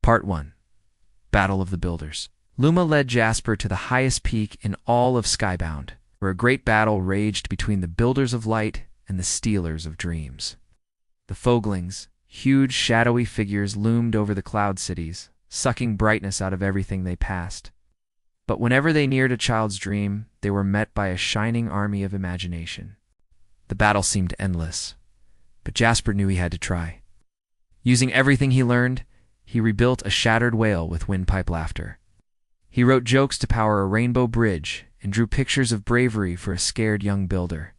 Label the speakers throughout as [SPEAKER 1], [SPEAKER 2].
[SPEAKER 1] Part 1. Battle of the Builders. Luma led Jasper to the highest peak in all of Skybound, where a great battle raged between the Builders of Light and the Stealers of Dreams. The Foglings, huge shadowy figures, loomed over the cloud cities, sucking brightness out of everything they passed. But whenever they neared a child's dream, they were met by a shining army of imagination. The battle seemed endless, but Jasper knew he had to try. Using everything he learned, he rebuilt a shattered whale with windpipe laughter. He wrote jokes to power a rainbow bridge and drew pictures of bravery for a scared young builder.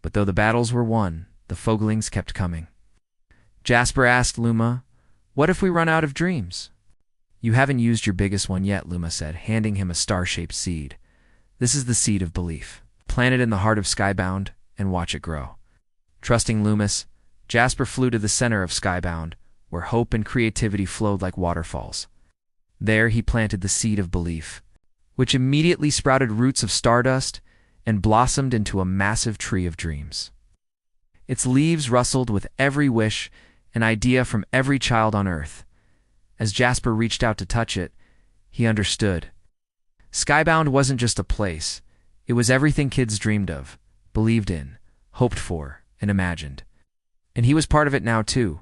[SPEAKER 1] But though the battles were won, the Foglings kept coming. Jasper asked Luma, "What if we run out of dreams?" "You haven't used your biggest one yet," Luma said, handing him a star-shaped seed. "This is the seed of belief. Plant it in the heart of Skybound and watch it grow." Trusting Loomis, Jasper flew to the center of Skybound, where hope and creativity flowed like waterfalls. There he planted the seed of belief, which immediately sprouted roots of stardust and blossomed into a massive tree of dreams. Its leaves rustled with every wish and idea from every child on Earth. As Jasper reached out to touch it, he understood. Skybound wasn't just a place. It was everything kids dreamed of, believed in, hoped for, and imagined. And he was part of it now, too.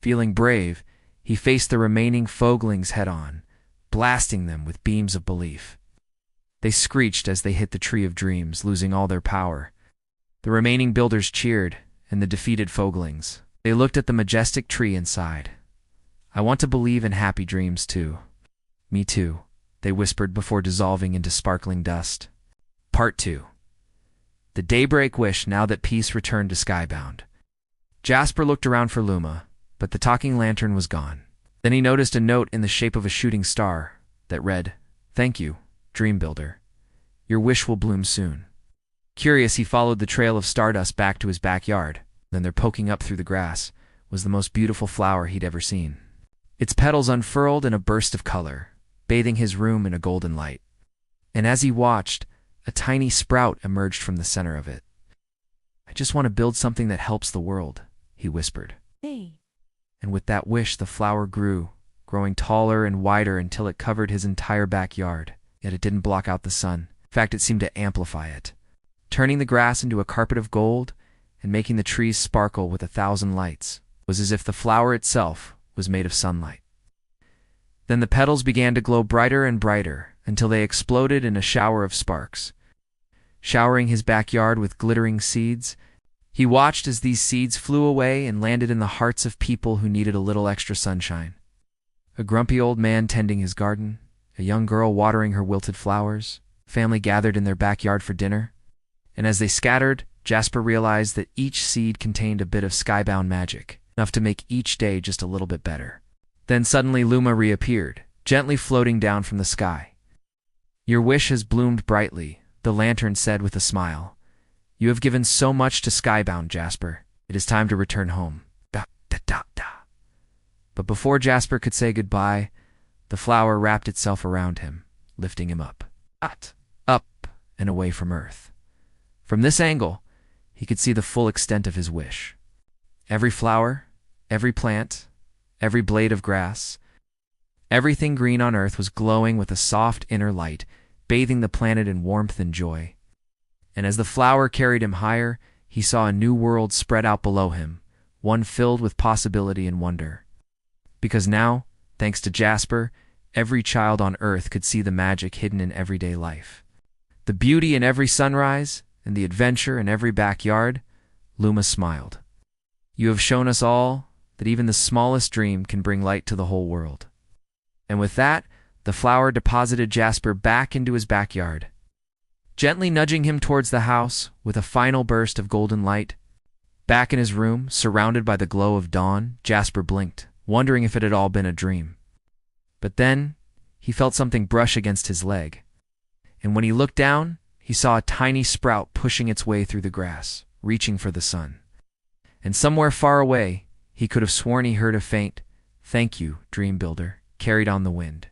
[SPEAKER 1] Feeling brave, he faced the remaining Foglings head-on, blasting them with beams of belief. They screeched as they hit the Tree of Dreams, losing all their power. The remaining builders cheered, and the defeated Foglings. They looked at the majestic tree inside. "I want to believe in happy dreams, too." "Me too," they whispered before dissolving into sparkling dust. Part 2. The Daybreak Wish. Now that peace returned to Skybound, Jasper looked around for Luma, but the talking lantern was gone. Then he noticed a note in the shape of a shooting star that read, "Thank you, Dream Builder. Your wish will bloom soon." Curious, he followed the trail of stardust back to his backyard. Then there, poking up through the grass, was the most beautiful flower he'd ever seen. Its petals unfurled in a burst of color, bathing his room in a golden light. And as he watched, a tiny sprout emerged from the center of it. "I just want to build something that helps the world," he whispered.
[SPEAKER 2] Hey.
[SPEAKER 1] And with that wish, the flower grew, growing taller and wider until it covered his entire backyard. Yet it didn't block out the sun. In fact, it seemed to amplify it, turning the grass into a carpet of gold and making the trees sparkle with 1,000 lights. It was as if the flower itself was made of sunlight. Then the petals began to glow brighter and brighter until they exploded in a shower of sparks. Showering his backyard with glittering seeds, he watched as these seeds flew away and landed in the hearts of people who needed a little extra sunshine. A grumpy old man tending his garden, a young girl watering her wilted flowers, family gathered in their backyard for dinner. And as they scattered, Jasper realized that each seed contained a bit of Skybound magic, enough to make each day just a little bit better. Then suddenly Luma reappeared, gently floating down from the sky. "Your wish has bloomed brightly," the lantern said with a smile. "You have given so much to Skybound, Jasper. It is time to return home." Da, da, da, da. But before Jasper could say goodbye, the flower wrapped itself around him, lifting him up, up and away from Earth. From this angle, he could see the full extent of his wish. Every flower, every plant, every blade of grass, everything green on Earth was glowing with a soft inner light, bathing the planet in warmth and joy. And as the flower carried him higher, he saw a new world spread out below him, one filled with possibility and wonder. Because now, thanks to Jasper, every child on Earth could see the magic hidden in everyday life. The beauty in every sunrise, and the adventure in every backyard. Luma smiled. "You have shown us all that even the smallest dream can bring light to the whole world." And with that, the flower deposited Jasper back into his backyard, gently nudging him towards the house with a final burst of golden light. Back in his room, surrounded by the glow of dawn, Jasper blinked, wondering if it had all been a dream. But then, he felt something brush against his leg. And when he looked down, he saw a tiny sprout pushing its way through the grass, reaching for the sun. And somewhere far away, he could have sworn he heard a faint, "Thank you, Dream Builder," carried on the wind.